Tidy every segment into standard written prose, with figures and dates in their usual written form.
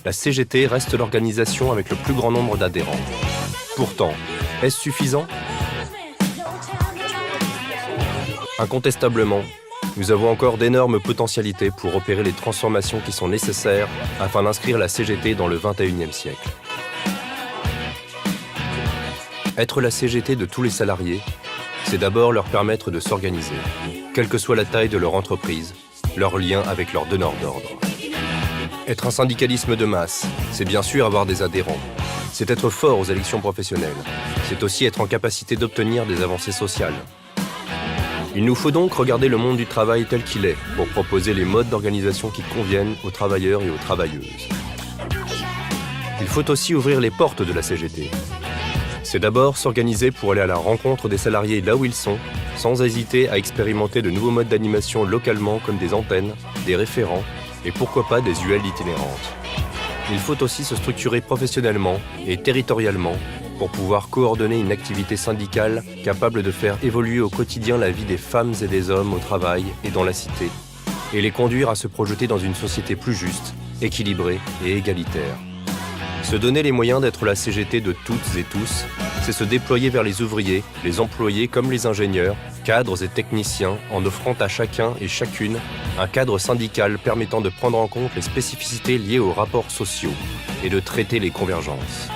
la CGT reste l'organisation avec le plus grand nombre d'adhérents. Pourtant, est-ce suffisant? Incontestablement, nous avons encore d'énormes potentialités pour opérer les transformations qui sont nécessaires afin d'inscrire la CGT dans le XXIe siècle. Être la CGT de tous les salariés, c'est d'abord leur permettre de s'organiser, quelle que soit la taille de leur entreprise, leur lien avec leur donneur d'ordre. Être un syndicalisme de masse, c'est bien sûr avoir des adhérents. C'est être fort aux élections professionnelles. C'est aussi être en capacité d'obtenir des avancées sociales. Il nous faut donc regarder le monde du travail tel qu'il est pour proposer les modes d'organisation qui conviennent aux travailleurs et aux travailleuses. Il faut aussi ouvrir les portes de la CGT. C'est d'abord s'organiser pour aller à la rencontre des salariés là où ils sont, sans hésiter à expérimenter de nouveaux modes d'animation localement comme des antennes, des référents et pourquoi pas des UL itinérantes. Il faut aussi se structurer professionnellement et territorialement pour pouvoir coordonner une activité syndicale capable de faire évoluer au quotidien la vie des femmes et des hommes au travail et dans la cité, et les conduire à se projeter dans une société plus juste, équilibrée et égalitaire. Se donner les moyens d'être la CGT de toutes et tous, c'est se déployer vers les ouvriers, les employés comme les ingénieurs, cadres et techniciens, en offrant à chacun et chacune un cadre syndical permettant de prendre en compte les spécificités liées aux rapports sociaux et de traiter les convergences.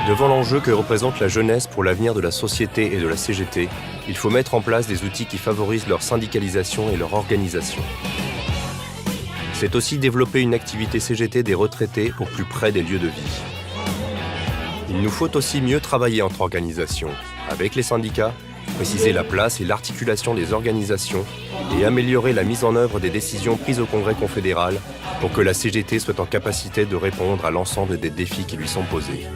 Devant l'enjeu que représente la jeunesse pour l'avenir de la société et de la CGT, il faut mettre en place des outils qui favorisent leur syndicalisation et leur organisation. C'est aussi développer une activité CGT des retraités au plus près des lieux de vie. Il nous faut aussi mieux travailler entre organisations, avec les syndicats, préciser la place et l'articulation des organisations et améliorer la mise en œuvre des décisions prises au Congrès confédéral pour que la CGT soit en capacité de répondre à l'ensemble des défis qui lui sont posés.